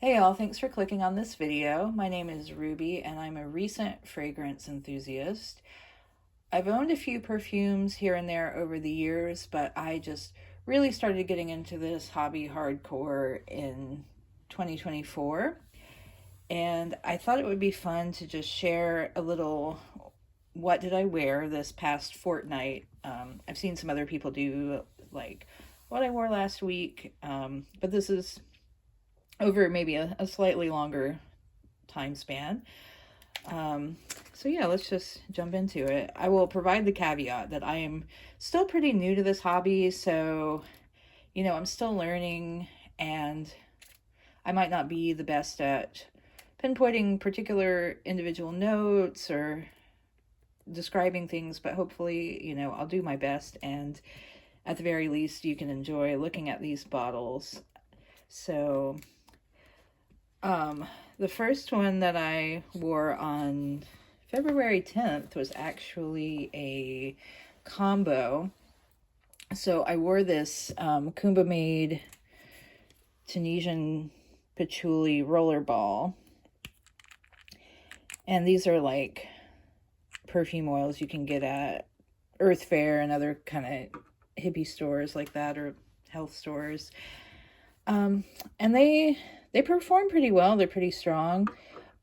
Hey all, thanks for clicking on this video. My name is Ruby and I'm a recent fragrance enthusiast. I've owned a few perfumes here and there over the years, but I just really started getting into this hobby hardcore in 2024. And I thought it would be fun to just share a little what did I wear this past fortnight. I've seen some other people do like what I wore last week, but this is over maybe a slightly longer time span. Um, so yeah, let's just jump into it. I will provide the caveat that I am still pretty new to this hobby, so I'm still learning and I might not be the best at pinpointing particular individual notes or describing things, but hopefully, I'll do my best, and at the very least you can enjoy looking at these bottles. So the first one that I wore on February 10th was actually a combo. So I wore this Kumba made Tunisian patchouli rollerball. And these are like perfume oils you can get at Earth Fare and other kind of hippie stores like that, or health stores. And they perform pretty well. They're pretty strong.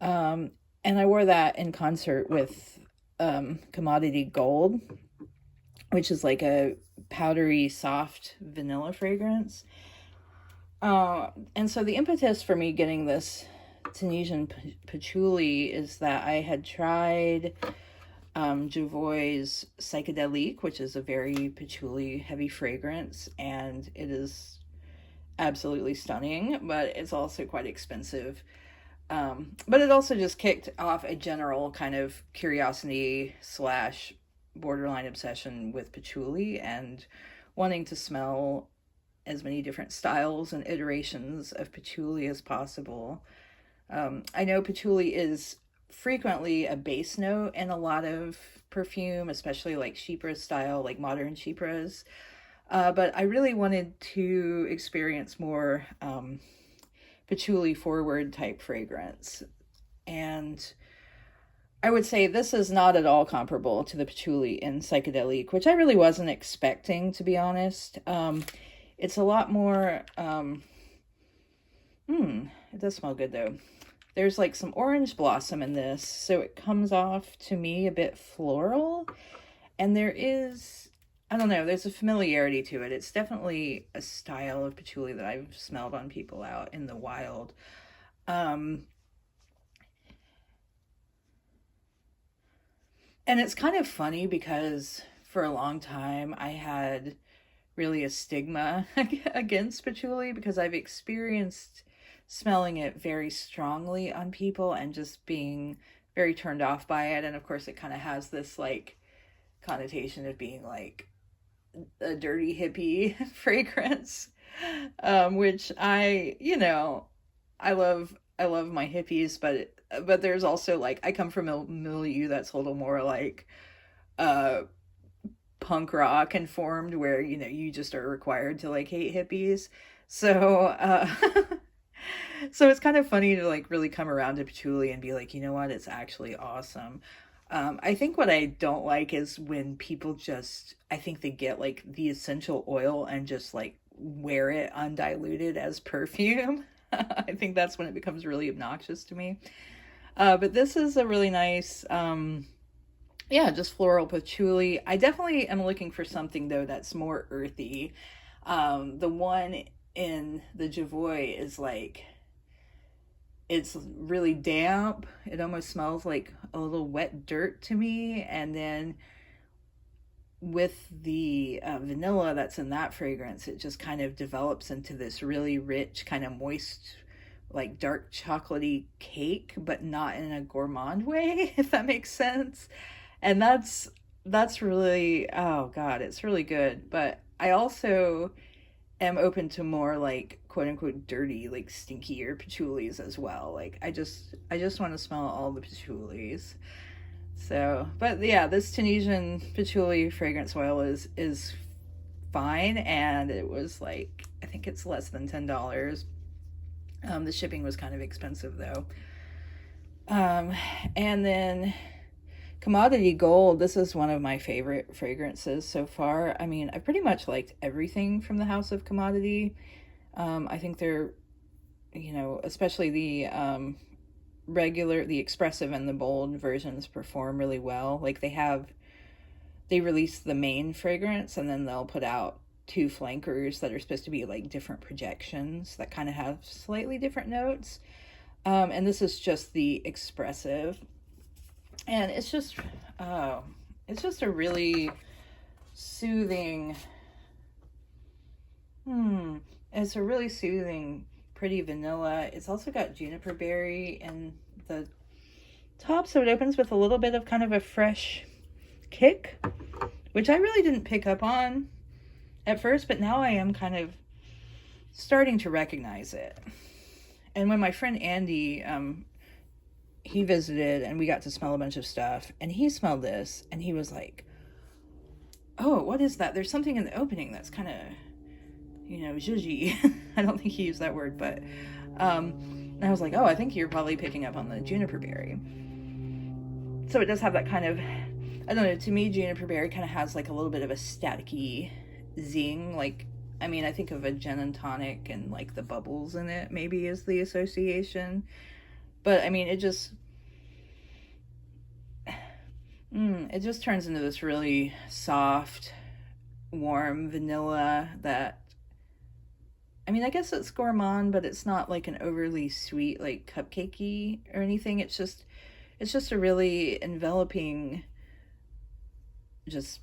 And I wore that in concert with Commodity Gold, which is like a powdery, soft vanilla fragrance. And so the impetus for me getting this Tunisian patchouli is that I had tried Javoy's Psychedelique, which is a very patchouli heavy fragrance, and it is absolutely stunning, but it's also quite expensive. But it also just kicked off a general kind of curiosity slash borderline obsession with patchouli and wanting to smell as many different styles and iterations of patchouli as possible. I know patchouli is frequently a base note in a lot of perfume, especially like chypre style, like modern chypres. But I really wanted to experience more patchouli forward type fragrance. And I would say this is not at all comparable to the patchouli in Psychedelic, which I really wasn't expecting, to be honest. It's a lot more, it does smell good though. There's like some orange blossom in this, so it comes off to me a bit floral. And there is, I don't know, there's a familiarity to it. It's definitely a style of patchouli that I've smelled on people out in the wild. And it's kind of funny because for a long time I had really a stigma against patchouli because I've experienced smelling it very strongly on people and just being very turned off by it. And of course, it kind of has this like connotation of being like a dirty hippie fragrance, which I love my hippies, but there's also like I come from a milieu that's a little more like uh punk rock informed, where you just are required to like hate hippies. So so it's kind of funny to like really come around to patchouli and be like, you know what, it's actually awesome. I think what I don't like is when people just, I think they get like the essential oil and just like wear it undiluted as perfume. I think that's when it becomes really obnoxious to me. But this is a really nice, yeah, just floral patchouli. I definitely am looking for something though that's more earthy. The one in the Javoy is like, it's really damp. It almost smells like a little wet dirt to me. And then with the vanilla that's in that fragrance, it just kind of develops into this really rich, kind of moist, like dark chocolatey cake, but not in a gourmand way, if that makes sense. And that's really, oh God, it's really good. But I also am open to more like quote unquote dirty, like stinkier patchoulis as well. Like I just want to smell all the patchoulis. So, but yeah, this Tunisian patchouli fragrance oil is fine, and it was like, I think it's less than $10. The shipping was kind of expensive though. Um, and then Commodity Gold, this is one of my favorite fragrances so far. I mean, I pretty much liked everything from the House of Commodity. I think they're, especially the the expressive and the bold versions perform really well. Like they release the main fragrance and then they'll put out two flankers that are supposed to be like different projections that kind of have slightly different notes. And this is just the expressive. And it's just a really soothing, it's a really soothing, pretty vanilla. It's also got juniper berry in the top, so it opens with a little bit of kind of a fresh kick, which I really didn't pick up on at first, but now I am kind of starting to recognize it. And when my friend Andy, he visited and we got to smell a bunch of stuff, and he smelled this and he was like, oh, what is that? There's something in the opening that's kind of, zhuzhy. I don't think he used that word, but and I was like, oh, I think you're probably picking up on the juniper berry. So it does have that kind of, I don't know, to me juniper berry kind of has like a little bit of a staticky zing. Like, I mean, I think of a gin and tonic and like the bubbles in it maybe is the association. But I mean, it just turns into this really soft, warm vanilla that, I mean, I guess it's gourmand, but it's not like an overly sweet, like cupcakey or anything. It's just a really enveloping, just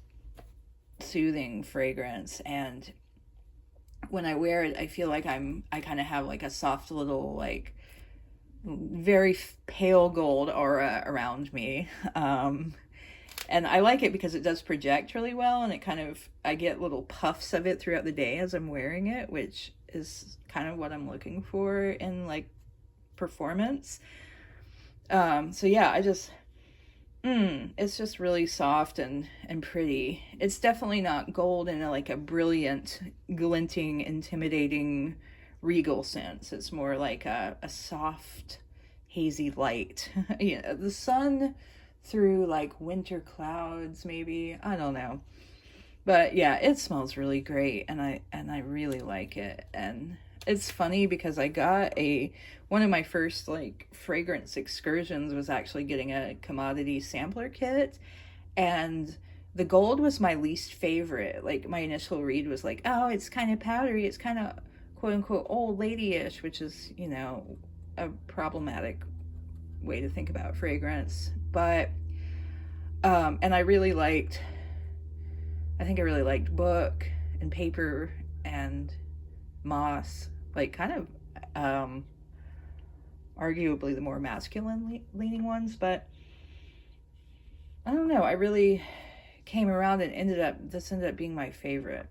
soothing fragrance. And when I wear it, I feel like I kind of have like a soft little, like very pale gold aura around me. And I like it because it does project really well, and I get little puffs of it throughout the day as I'm wearing it, which is kind of what I'm looking for in like performance. So yeah, it's just really soft and pretty. It's definitely not gold in like a brilliant, glinting, intimidating, regal sense. It's more like a soft, hazy light. The sun through like winter clouds, maybe. I don't know. But yeah, it smells really great, and I really like it. And it's funny because I got one of my first like fragrance excursions was actually getting a commodity sampler kit, and the gold was my least favorite. Like my initial read was like, oh, it's kind of powdery, it's kind of quote unquote old lady-ish, which is, a problematic way to think about fragrance. But and I really liked book and paper and moss, like kind of arguably the more masculine leaning ones. But I don't know, I really came around and this ended up being my favorite,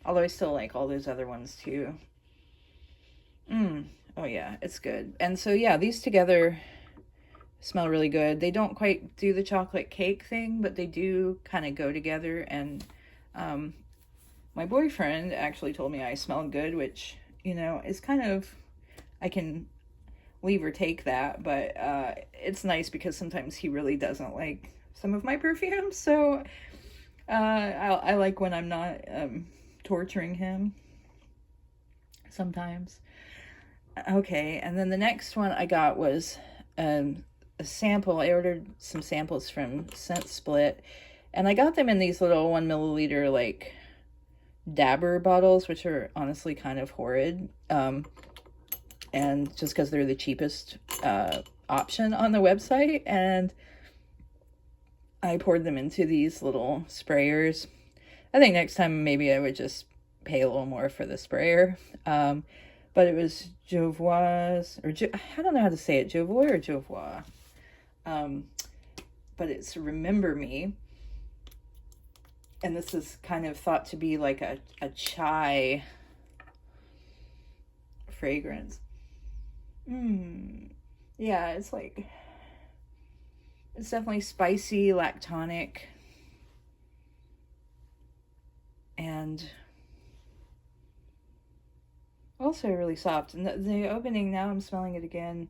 although I still like all those other ones too. Oh yeah, it's good. And so yeah, these together smell really good. They don't quite do the chocolate cake thing, but they do kind of go together. And my boyfriend actually told me I smelled good, which, is kind of, I can leave or take that, but it's nice because sometimes he really doesn't like some of my perfumes. So I like when I'm not torturing him sometimes. Okay, and then the next one I got was a sample. I ordered some samples from Scent Split, and I got them in these little 1 milliliter like dabber bottles, which are honestly kind of horrid. And just because they're the cheapest option on the website, and I poured them into these little sprayers. I think next time maybe I would just pay a little more for the sprayer. But it was Jovois, I don't know how to say it, Jovois or Jovois. But it's Remember Me. And this is kind of thought to be like a chai fragrance. Yeah, it's definitely spicy, lactonic, and also really soft. And the opening, now I'm smelling it again.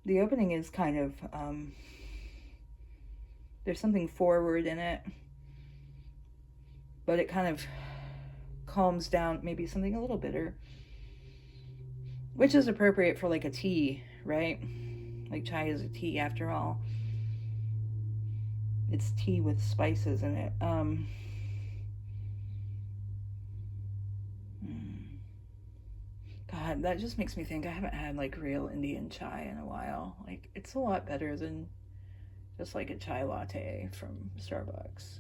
The opening is kind of, there's something forward in it, but it kind of calms down, maybe something a little bitter, which is appropriate for like a tea, right? Like chai is a tea after all. It's tea with spices in it. God, that just makes me think I haven't had like real Indian chai in a while. Like, it's a lot better than just like a chai latte from Starbucks.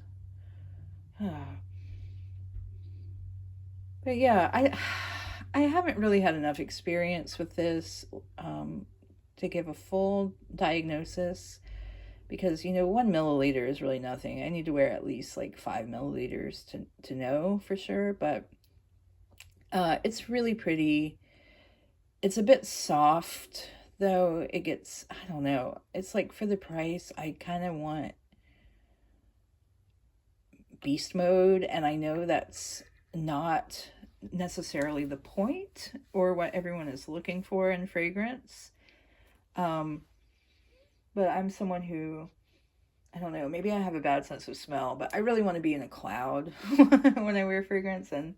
But yeah, I haven't really had enough experience with this to give a full diagnosis, because 1 milliliter is really nothing. I need to wear at least like 5 milliliters to know for sure. But it's really pretty. It's a bit soft though. It gets, I don't know. It's like, for the price, I kind of want beast mode, and I know that's not necessarily the point or what everyone is looking for in fragrance. But I'm someone who, I don't know, maybe I have a bad sense of smell, but I really want to be in a cloud when I wear fragrance, and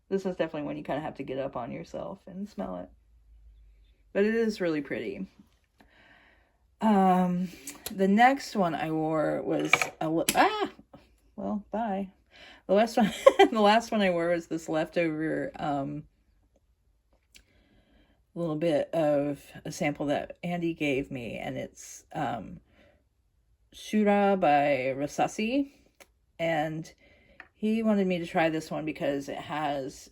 this is definitely when you kind of have to get up on yourself and smell it. But it is really pretty. The next one I wore was bye. The last one I wore was this leftover little bit of a sample that Andy gave me, and it's Shura by Rasasi, and he wanted me to try this one because it has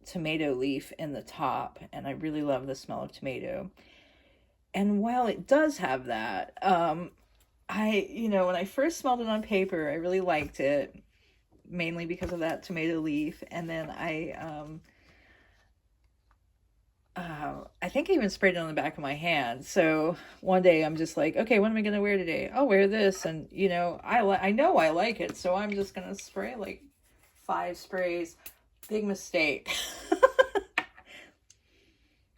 tomato leaf in the top, and I really love the smell of tomato. And while it does have that, when I first smelled it on paper, I really liked it, mainly because of that tomato leaf. And then I think I even sprayed it on the back of my hand. So one day I'm just like, okay, what am I going to wear today? I'll wear this. And, I know I like it, so I'm just going to spray like 5 sprays. Big mistake.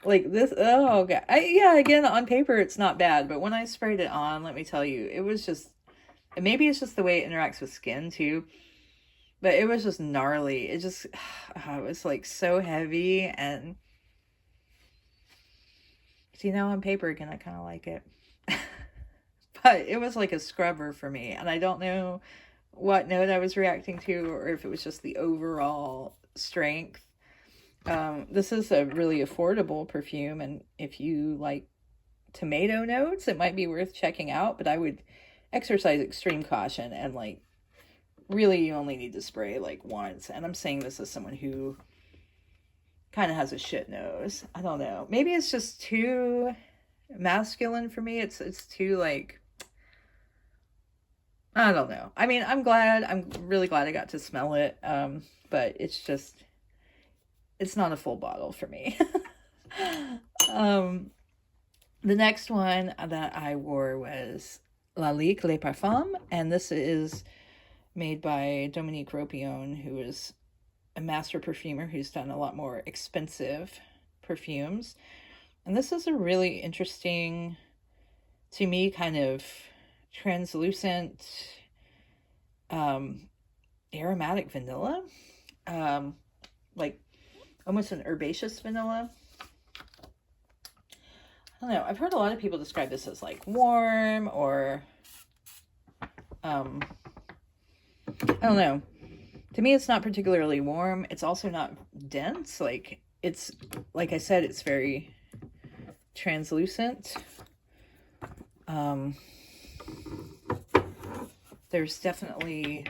Like this, oh god. Again, on paper it's not bad, but when I sprayed it on, let me tell you, it was just, maybe it's just the way it interacts with skin too, but it was just gnarly. It just, it was like so heavy, and see, now on paper again, I kind of like it. But it was like a scrubber for me, and I don't know what note I was reacting to, or if it was just the overall strength. This is a really affordable perfume, and if you like tomato notes, it might be worth checking out, but I would exercise extreme caution, and like, really you only need to spray like once. And I'm saying this as someone who kind of has a shit nose. I don't know. Maybe it's just too masculine for me. It's too like, I don't know. I mean, I'm really glad I got to smell it. But it's not a full bottle for me. The next one that I wore was La Ligue Les Parfums, and this is made by Dominique Ropion, who is a master perfumer who's done a lot more expensive perfumes. And this is a really interesting, to me, kind of translucent, aromatic vanilla. Like almost an herbaceous vanilla. I don't know. I've heard a lot of people describe this as like warm, or I don't know. To me, it's not particularly warm. It's also not dense. Like, it's, like I said, it's very translucent. There's definitely,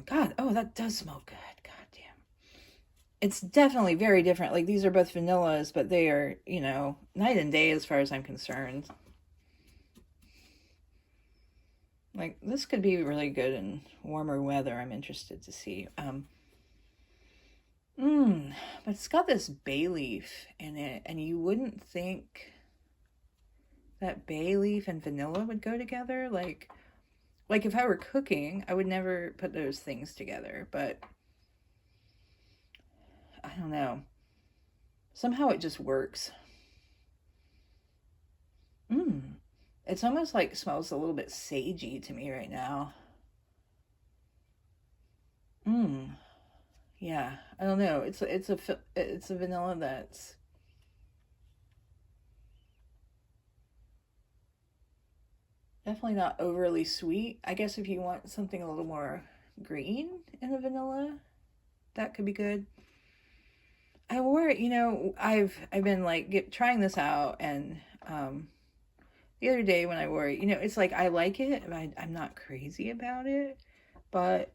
God, oh, that does smell good. God damn. It's definitely very different. Like, these are both vanillas, but they are, night and day as far as I'm concerned. Like, this could be really good in warmer weather. I'm interested to see. But it's got this bay leaf in it, and you wouldn't think that bay leaf and vanilla would go together. Like if I were cooking, I would never put those things together, but don't know. Somehow it just works. Mmm. It's almost like smells a little bit sagey to me right now. Mmm. Yeah. I don't know. It's a vanilla that's definitely not overly sweet. I guess if you want something a little more green in the vanilla, that could be good. I wore it, I've been like trying this out, and the other day when I wore it, it's like I like it, but I'm not crazy about it. But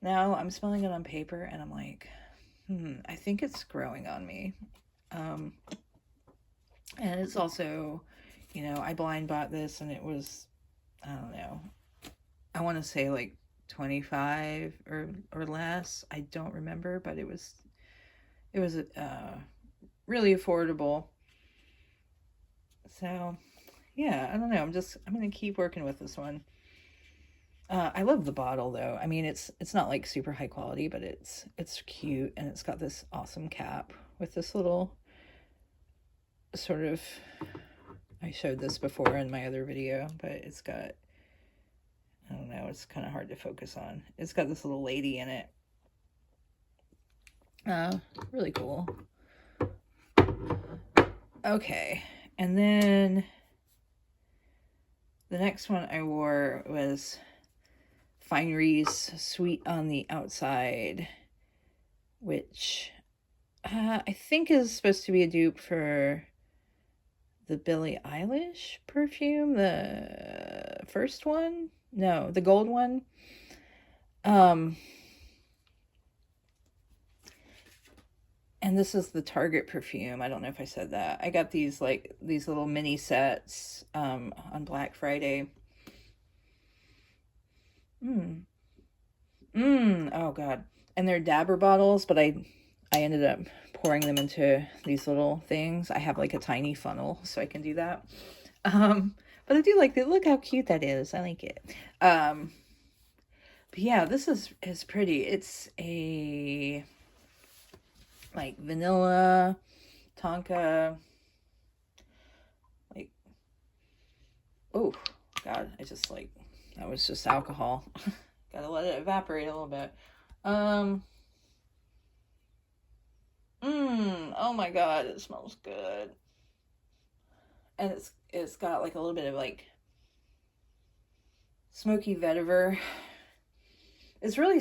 now I'm smelling it on paper, and I'm like, I think it's growing on me. Um, and it's also, I blind bought this, and it was, I don't know, I want to say like 25 or less. I don't remember, but it was really affordable. So yeah, I don't know. I'm gonna keep working with this one. I love the bottle though. I mean, it's not like super high quality, but it's cute, and it's got this awesome cap with this little sort of. I showed this before in my other video, but it's got, I don't know, it's kind of hard to focus on. It's got this little lady in it. Really cool. Okay, and then the next one I wore was Finery's Sweet on the Outside, which I think is supposed to be a dupe for the Billie Eilish perfume, the first one. No, the gold one. And this is the Target perfume. I don't know if I said that. I got these little mini sets on Black Friday. Oh God. And they're dabber bottles, but I ended up pouring them into these little things. I have like a tiny funnel, so I can do that. But I do like that. Look how cute that is. I like it. But yeah, this is pretty. It's a like vanilla tonka, like, oh God, that was just alcohol. Gotta let it evaporate a little bit. Oh my God, it smells good. And it's got like a little bit of like smoky vetiver. It's really,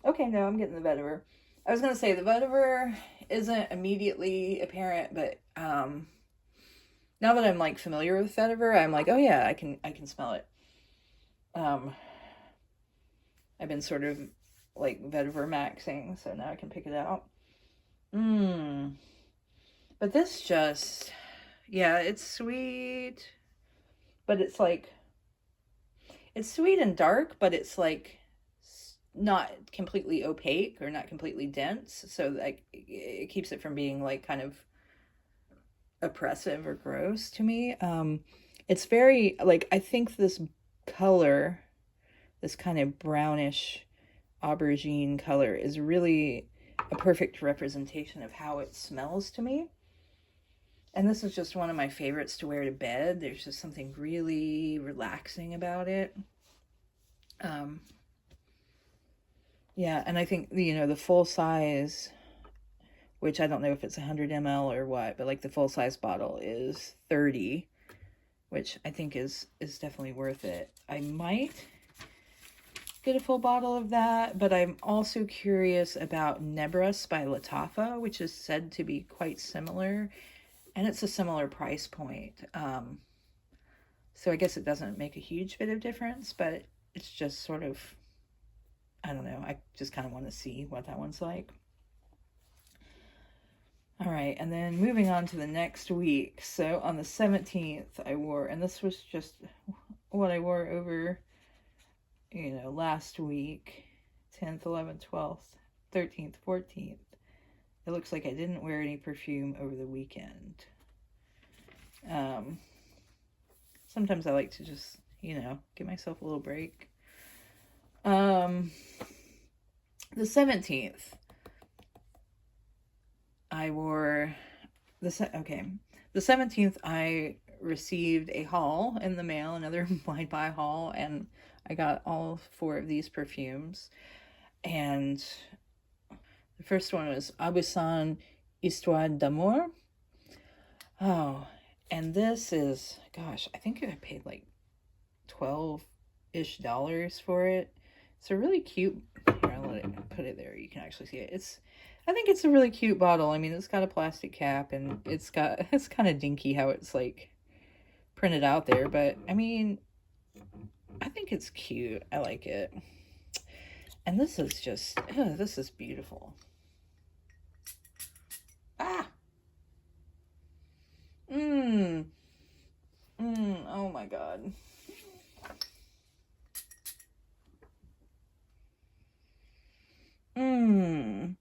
okay, no, I'm getting the vetiver. I was gonna say the vetiver isn't immediately apparent, but now that I'm like familiar with vetiver, I'm like, oh yeah, I can smell it. I've been sort of like vetiver maxing, so now I can pick it out. But this just, yeah, it's sweet, but it's like, it's sweet and dark, but it's like not completely opaque or not completely dense, so like it keeps it from being like kind of oppressive or gross to me. It's very like, I think this color, this kind of brownish aubergine color, is really a perfect representation of how it smells to me. And this is just one of my favorites to wear to bed. There's just something really relaxing about it. Yeah, and I think, the full size, which I don't know if it's 100 ml or what, but like the full size bottle is 30, which I think is definitely worth it. I might get a full bottle of that, but I'm also curious about Nebras by Lattafa, which is said to be quite similar, and it's a similar price point. So I guess it doesn't make a huge bit of difference, but it's just sort of, I don't know, I just kind of want to see what that one's like. All right, and then moving on to the next week. So on the 17th, I wore, and this was just what I wore over, last week, 10th, 11th, 12th, 13th, 14th. It looks like I didn't wear any perfume over the weekend. Sometimes I like to just, give myself a little break. The 17th, I wore okay. The 17th, I received a haul in the mail, another blind buy haul, and I got all four of these perfumes. And the first one was Abusan Histoire d'amour. Oh, and this is, gosh, I think I paid like 12-ish dollars for it. It's a really cute, here, I'll let it, put it there, you can actually see it. I think it's a really cute bottle. I mean, it's got a plastic cap, and it's kind of dinky how it's like printed out there, but I mean, I think it's cute. I like it. And this is just, this is beautiful. Ah! Mmm. Mmm. Oh my god. Mmm.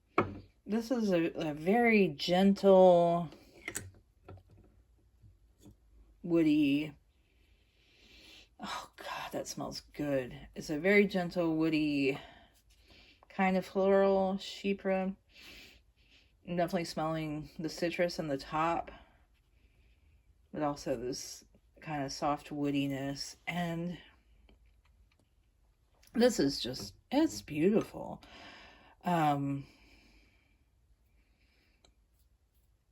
This is a very gentle, woody. Oh god, that smells good. It's a very gentle, woody, kind of floral chypre. I'm definitely smelling the citrus in the top, but also this kind of soft woodiness. And this is just, it's beautiful.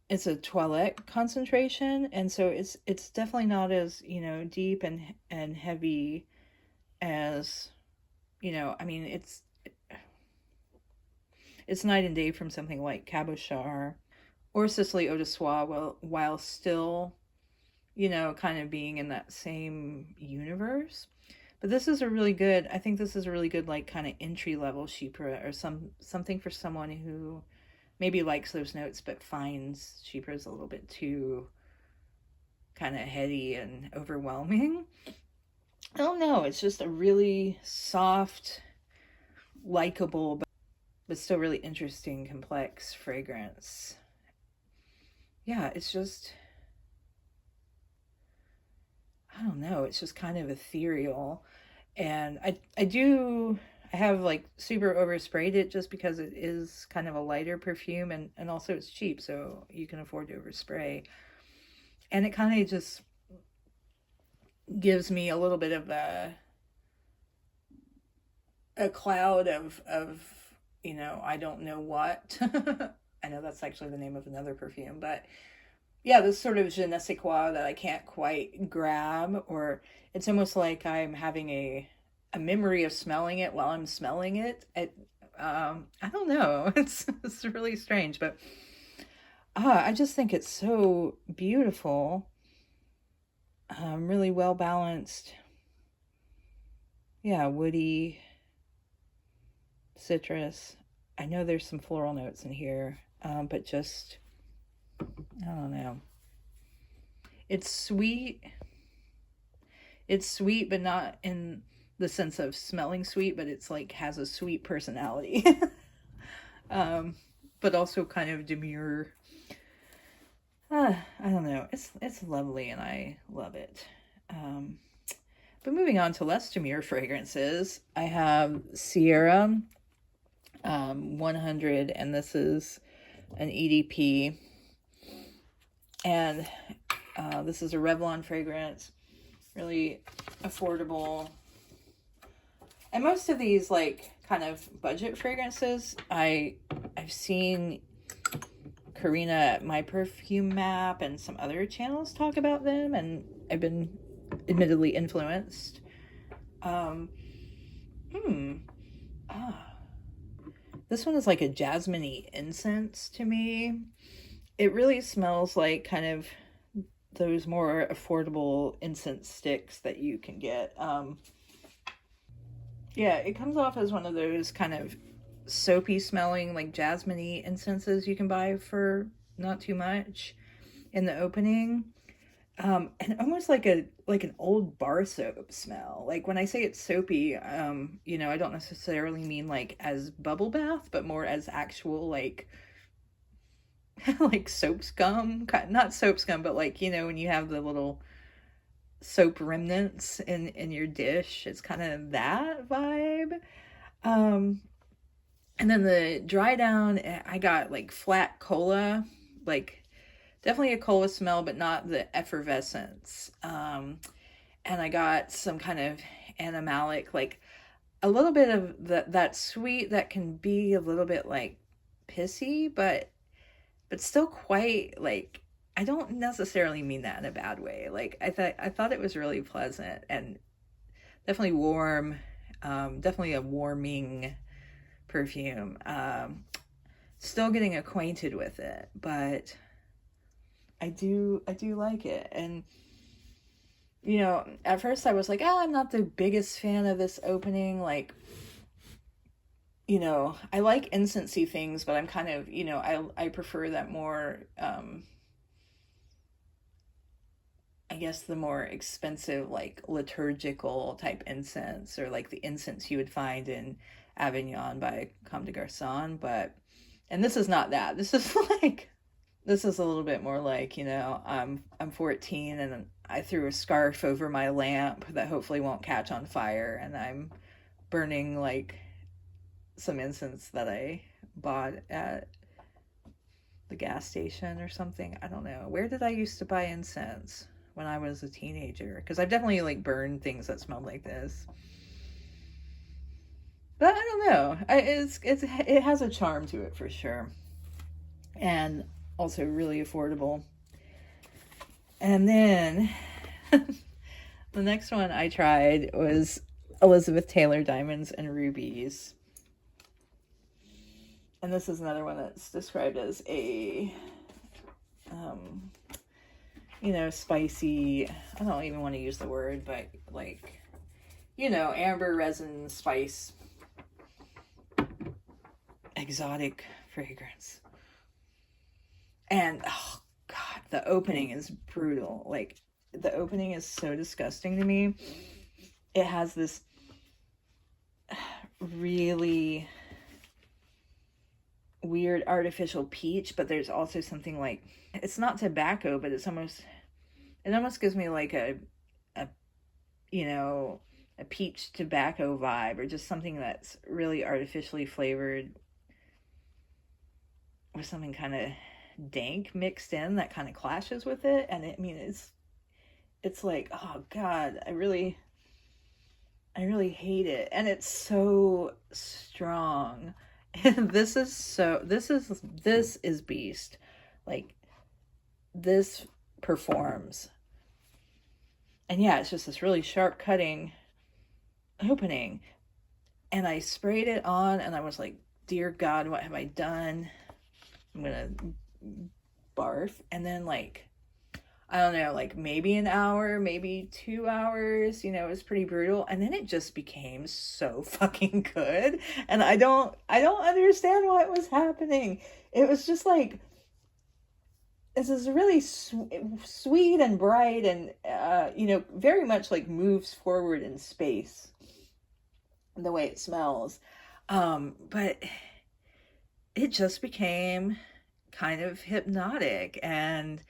It's a toilette concentration, and so it's definitely not as, deep and heavy as, I mean, it's night and day from something like Cabochard or Sicily Eau de Soie, while still, kind of being in that same universe. But this is a really good, I think this is a really good, like, kind of entry level chypre, or something for someone who maybe likes those notes but finds chypres a little bit too kind of heady and overwhelming. Oh no, it's just a really soft, likable, but still really interesting, complex fragrance. Yeah, it's just, I don't know, it's just kind of ethereal. And I have like super oversprayed it just because it is kind of a lighter perfume, and also it's cheap, so you can afford to overspray. And it kind of just gives me a little bit of a cloud of I don't know what. I know that's actually the name of another perfume, but yeah, this sort of je ne sais quoi that I can't quite grab, or it's almost like I'm having a memory of smelling it while I'm smelling it. I don't know. It's really strange, but I just think it's so beautiful. Really well balanced. Yeah, woody, citrus. I know there's some floral notes in here, but just, I don't know. It's sweet. It's sweet, but not in the sense of smelling sweet, but it's like has a sweet personality. But also kind of demure. I don't know. It's lovely, and I love it. But moving on to less demure fragrances, I have Sierra 100, and this is an EDP. And this is a Revlon fragrance, really affordable. And most of these, like, kind of budget fragrances, I've seen Karina at My Perfume Map and some other channels talk about them, and I've been admittedly influenced. This one is like a jasmine-y incense to me. It really smells like kind of those more affordable incense sticks that you can get. Yeah, it comes off as one of those kind of soapy smelling, like jasmine-y incenses you can buy for not too much in the opening. And almost like an old bar soap smell. Like when I say it's soapy, I don't necessarily mean like as bubble bath, but more as actual like like soap scum, not soap scum, but like, when you have the little soap remnants in your dish, it's kind of that vibe. Um, And then the dry down, I got like flat cola, like definitely a cola smell, but not the effervescence. And I got some kind of animalic, like a little bit of that sweet that can be a little bit like pissy, but still quite like, I don't necessarily mean that in a bad way. Like I thought it was really pleasant and definitely warm, definitely a warming perfume. Still getting acquainted with it, but I do like it. And at first I was like, oh, I'm not the biggest fan of this opening. Like, I like incensey things, but I'm kind of, I prefer that more, I guess the more expensive, like liturgical type incense, or like the incense you would find in Avignon by Comme des Garçons. And this is not that. This is like, this is a little bit more like, I'm 14 and I threw a scarf over my lamp that hopefully won't catch on fire, and I'm burning like some incense that I bought at the gas station or something. I don't know. Where did I used to buy incense when I was a teenager? Because I've definitely like burned things that smelled like this. But I don't know. It has a charm to it for sure, and also really affordable. And then the next one I tried was Elizabeth Taylor Diamonds and Rubies. And this is another one that's described as a, spicy, I don't even want to use the word, but like, amber resin spice, exotic fragrance. And, oh, God, the opening is brutal. Like, the opening is so disgusting to me. It has this really weird artificial peach, but there's also something like, it's not tobacco, but it almost gives me like a peach tobacco vibe, or just something that's really artificially flavored with something kind of dank mixed in that kind of clashes with it. And it's like, oh God, I really hate it. And it's so strong. This is beast. Like, this performs. And yeah, it's just this really sharp cutting opening. And I sprayed it on and I was like, dear God, what have I done? I'm gonna barf. And then, like, I don't know, like maybe an hour, maybe 2 hours, it was pretty brutal. And then it just became so fucking good. And I don't understand what was happening. It was just like, this is really sweet and bright, and, very much like moves forward in space, the way it smells. But it just became kind of hypnotic, and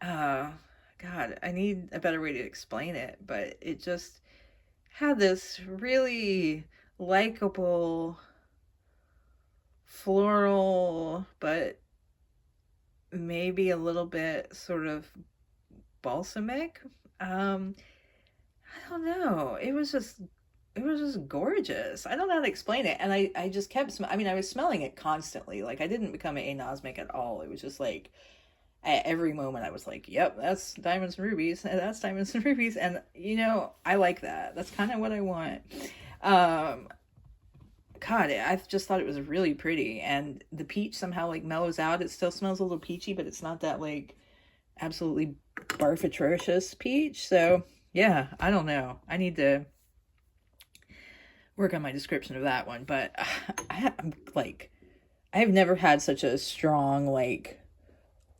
God, I need a better way to explain it, but it just had this really likable floral, but maybe a little bit sort of balsamic. I don't know. It was just gorgeous. I don't know how to explain it. And I just kept, I was smelling it constantly. Like, I didn't become anosmic at all. It was just like, at every moment I was like, yep, that's diamonds and rubies, and that's diamonds and rubies. And, I like that. That's kind of what I want. God, I just thought it was really pretty. And the peach somehow, like, mellows out. It still smells a little peachy, but it's not that, like, absolutely barf atrocious peach. So, yeah, I don't know. I need to work on my description of that one. But I'm like, I've never had such a strong, like,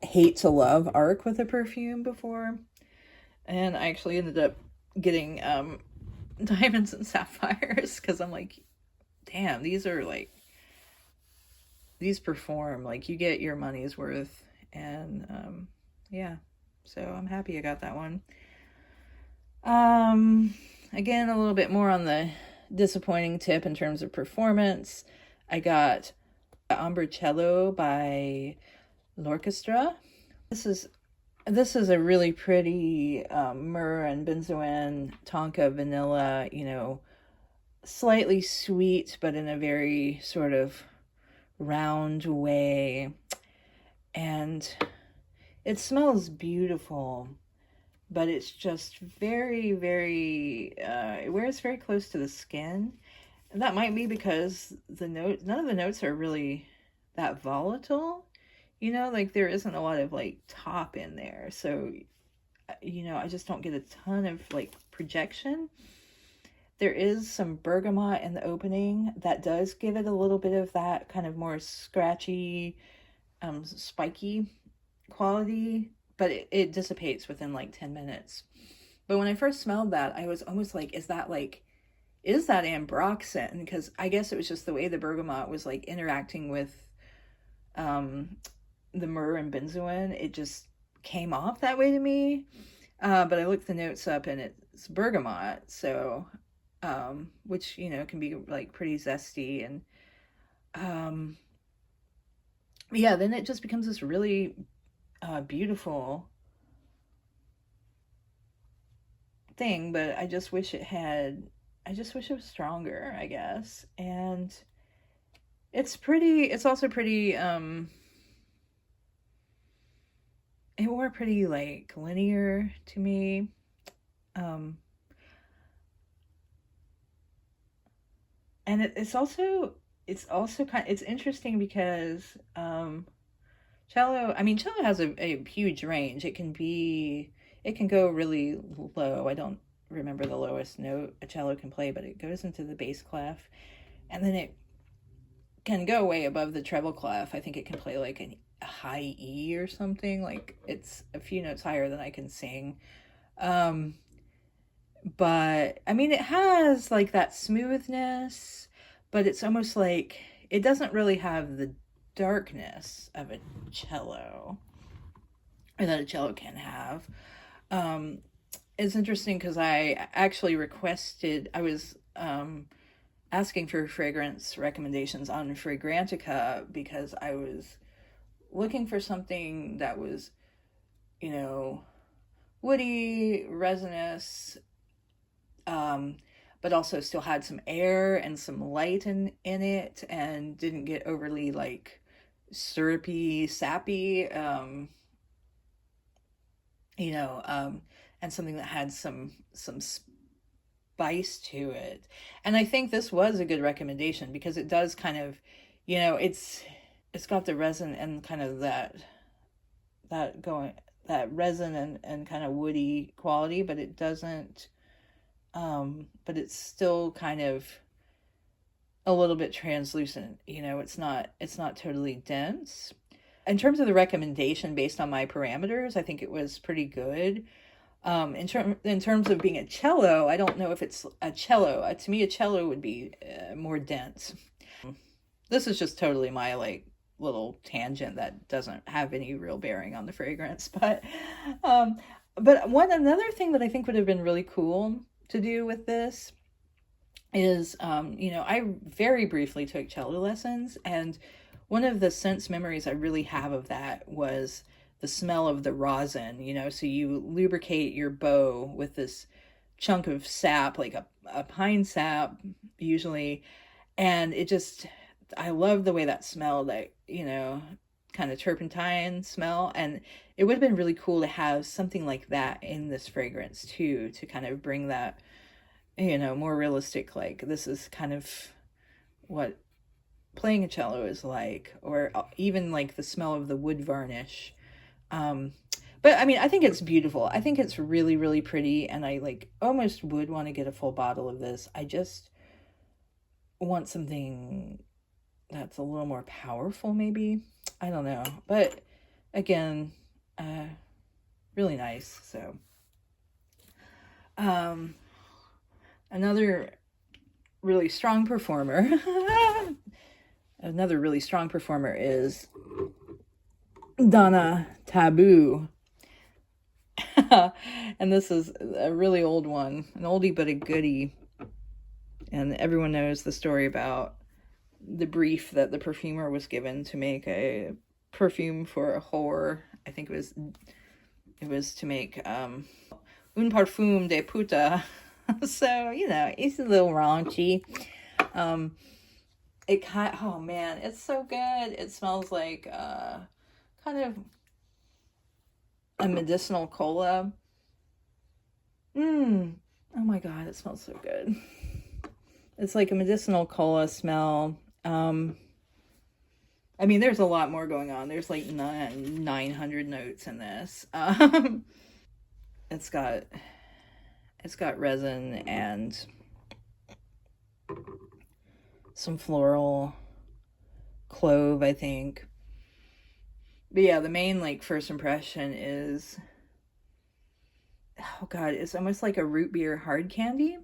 hate to love arc with a perfume before. And I actually ended up getting diamonds and sapphires, because I'm like, damn, these perform, like, you get your money's worth. And yeah, so I'm happy I got that one. Again, a little bit more on the disappointing tip in terms of performance. I got Umbricello by L'Orchestra. This is this is a really pretty myrrh and benzoin tonka vanilla, slightly sweet, but in a very sort of round way. And it smells beautiful, but it's just very, very, it wears very close to the skin. And that might be because none of the notes are really that volatile. Like there isn't a lot of like top in there. So, I just don't get a ton of like projection. There is some bergamot in the opening that does give it a little bit of that kind of more scratchy, spiky quality, but it dissipates within like 10 minutes. But when I first smelled that, I was almost like, is that ambroxan? Because I guess it was just the way the bergamot was like interacting with um, the myrrh and benzoin. It just came off that way to me. But I looked the notes up and it's bergamot, so which can be like pretty zesty and um, yeah. Then it just becomes this really beautiful thing. But I just wish it was stronger, I guess. And it's also pretty it wore pretty like linear to me. Um and it's also it's interesting because cello has a huge range. It can go really low. I don't remember the lowest note a cello can play, but it goes into the bass clef, and then it can go way above the treble clef. I think it can play like a high E or something. Like it's a few notes higher than I can sing. Um, but it has like that smoothness, but it's almost like it doesn't really have the darkness of a cello, or that a cello can have. Um, it's interesting because I was asking for fragrance recommendations on Fragrantica because I was looking for something that was, you know, woody, resinous, um, but also still had some air and some light in it, and didn't get overly like syrupy, sappy, you know, um, and something that had some spice to it. And I think this was a good recommendation because it does kind of, it's got the resin and kind of that going that resin and kind of woody quality, but it doesn't but it's still kind of a little bit translucent. It's not totally dense. In terms of the recommendation based on my parameters, I think it was pretty good. In terms of being a cello, I don't know if it's a cello. To me, a cello would be more dense. This is just totally my like little tangent that doesn't have any real bearing on the fragrance. Um, but another thing that I think would have been really cool to do with this is, I very briefly took cello lessons, and one of the sense memories I really have of that was the smell of the rosin. So you lubricate your bow with this chunk of sap, like a pine sap, usually, and I love the way that smelled, like, kind of turpentine smell. And it would have been really cool to have something like that in this fragrance too, to kind of bring that, more realistic, like this is kind of what playing a cello is like, or even like the smell of the wood varnish. Um, but I think it's beautiful. I think it's really, really pretty, and I like almost would want to get a full bottle of this. I just want something that's a little more powerful, maybe. I don't know. But again, really nice. So, another really strong performer. Another really strong performer is Donna Taboo. And this is a really old one, an oldie but a goodie. And everyone knows the story about the brief that the perfumer was given to make a perfume for a whore. I think it was to make un parfum de puta. So, it's a little raunchy. Oh man, it's so good. It smells like kind of a medicinal cola. Oh my god, it smells so good. It's like a medicinal cola smell. I mean, there's a lot more going on. There's like 900 notes in this. It's got resin and some floral, clove, I think. But yeah, the main like first impression is, oh god, it's almost like a root beer hard candy.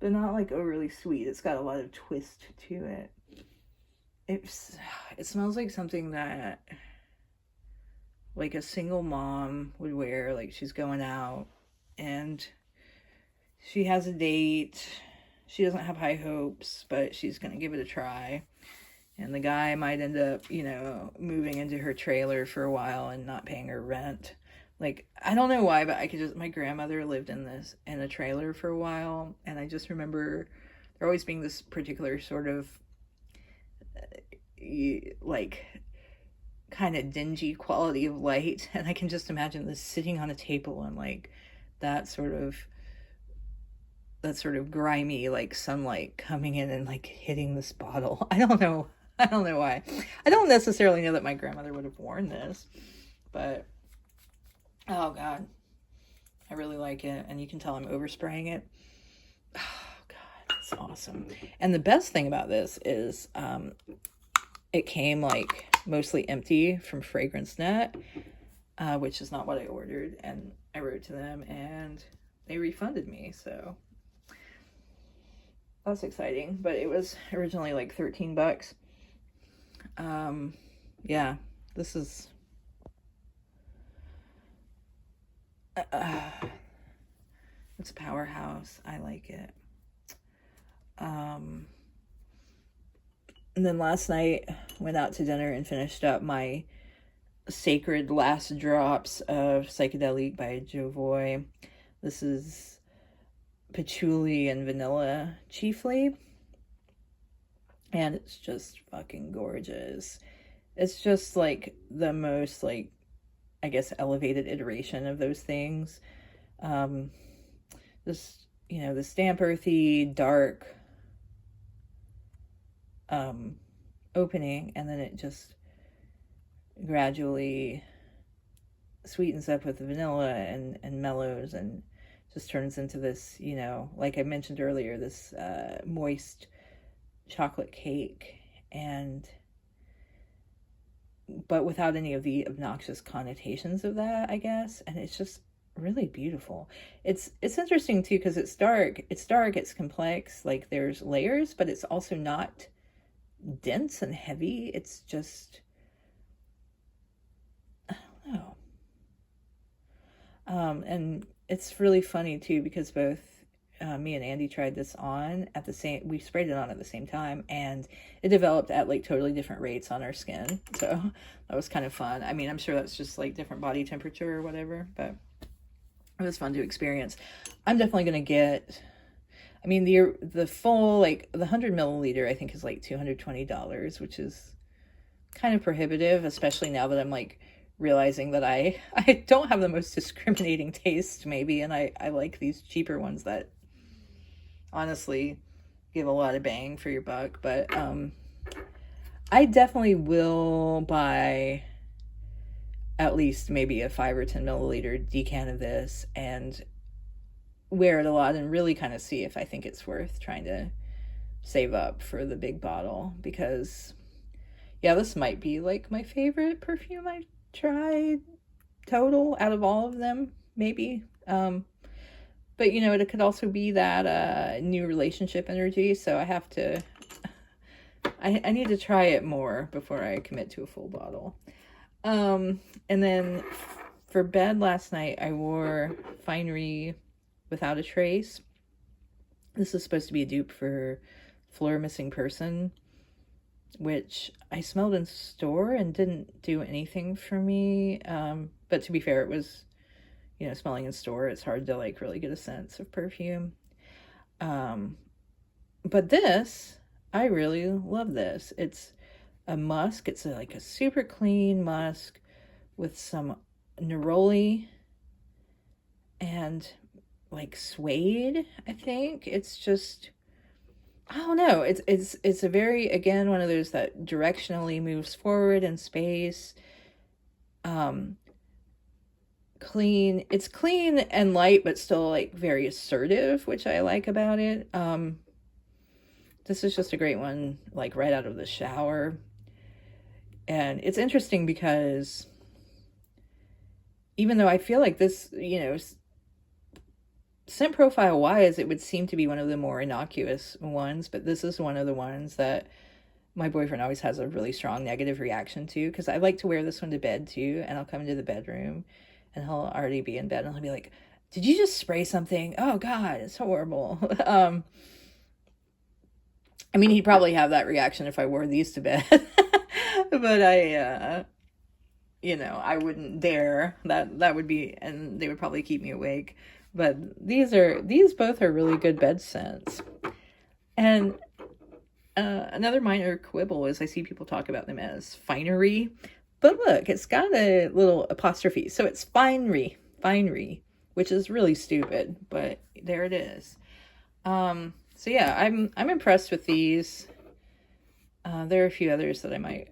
But not like overly sweet. It's got a lot of twist to it. It smells like something that like a single mom would wear. Like she's going out and she has a date. She doesn't have high hopes, but she's gonna give it a try. And the guy might end up, moving into her trailer for a while and not paying her rent. Like, I don't know why, but my grandmother lived in a trailer for a while, and I just remember there always being this particular sort of, like, kind of dingy quality of light, and I can just imagine this sitting on a table and, like, that sort of grimy, like, sunlight coming in and, like, hitting this bottle. I don't know why. I don't necessarily know that my grandmother would have worn this, but oh god, I really like it, and you can tell I'm overspraying it. Oh god, it's awesome. And the best thing about this is it came like mostly empty from FragranceNet, which is not what I ordered, and I wrote to them and they refunded me, so that's exciting. But it was originally like $13. Yeah, this is it's a powerhouse. I like it. And then last night went out to dinner and finished up my sacred last drops of Psychedelic by Jovoy. This is patchouli and vanilla chiefly, and it's just fucking gorgeous. It's just like the most, like, I guess, elevated iteration of those things. This damp, earthy, dark opening, and then it just gradually sweetens up with the vanilla and mellows and just turns into this, like I mentioned earlier, this moist chocolate cake, but without any of the obnoxious connotations of that, I guess. And it's just really beautiful. It's interesting too, because it's dark, it's complex, like there's layers, but it's also not dense and heavy. It's just, I don't know. And it's really funny too, because both me and Andy tried this on we sprayed it on at the same time, and it developed at like totally different rates on our skin. So that was kind of fun. I mean, I'm sure that's just like different body temperature or whatever, but it was fun to experience. I'm definitely going to get, I mean, the full, like the 100 milliliter, I think is like $220, which is kind of prohibitive, especially now that I'm like realizing that I don't have the most discriminating taste maybe, and I like these cheaper ones that honestly give a lot of bang for your buck. But I definitely will buy at least maybe a 5 or 10 milliliter decan of this and wear it a lot and really kind of see if I think it's worth trying to save up for the big bottle, because yeah, this might be like my favorite perfume I've tried total out of all of them, maybe. But it could also be that new relationship energy, so I need to try it more before I commit to a full bottle. And then for bed last night, I wore Finery Without a Trace. This is supposed to be a dupe for Fleur Missing Person, which I smelled in store and didn't do anything for me. But to be fair, it was, you know, smelling in store, it's hard to like really get a sense of perfume. But this, I really love this. It's a musk. It's like a super clean musk with some neroli and like suede, I think. It's just, I don't know. It's a very, again, one of those that directionally moves forward in space. Clean. It's clean and light, but still like very assertive, which I like about it. This is just a great one, like right out of the shower. And it's interesting because even though I feel like this, you know, scent profile wise, it would seem to be one of the more innocuous ones, but this is one of the ones that my boyfriend always has a really strong negative reaction to, because I like to wear this one to bed too, and I'll come into the bedroom and he'll already be in bed and he'll be like, did you just spray something? Oh God, it's horrible. I mean, he'd probably have that reaction if I wore these to bed, but you know, I wouldn't dare. That would be, and they would probably keep me awake. But these both are really good bed scents. And another minor quibble is I see people talk about them as finery, but look, it's got a little apostrophe, so it's finery, which is really stupid, but there it is. So yeah, I'm impressed with these. There are a few others that I might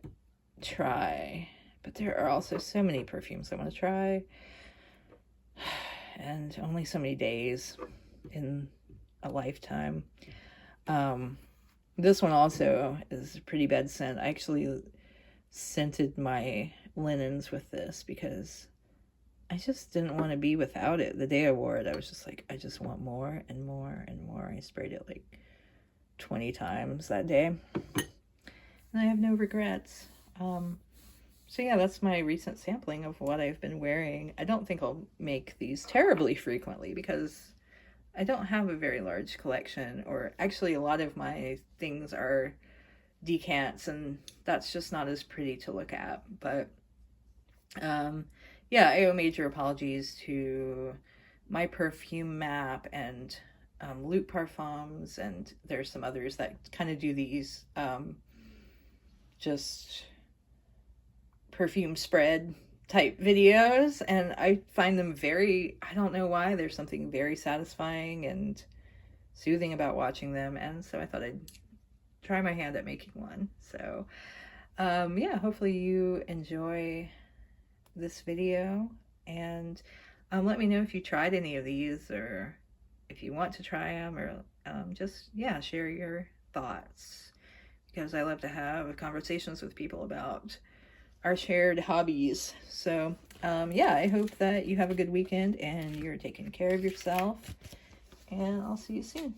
try, but there are also so many perfumes I want to try, and only so many days in a lifetime. This one also is a pretty bad scent. I actually scented my linens with this because I just didn't want to be without it. The day I wore it, I was just like, I just want more and more and more. I sprayed it like 20 times that day, and I have no regrets. So yeah, that's my recent sampling of what I've been wearing. I don't think I'll make these terribly frequently because I don't have a very large collection, or actually a lot of my things are decants, and that's just not as pretty to look at. But yeah, I owe major apologies to my perfume map and Loop Parfums, and there's some others that kind of do these just perfume spread type videos, and I find them very, I don't know why, there's something very satisfying and soothing about watching them, and so I thought I'd try my hand at making one. So yeah, hopefully you enjoy this video, and let me know if you tried any of these, or if you want to try them, or just, yeah, share your thoughts, because I love to have conversations with people about our shared hobbies. So yeah, I hope that you have a good weekend and you're taking care of yourself, and I'll see you soon.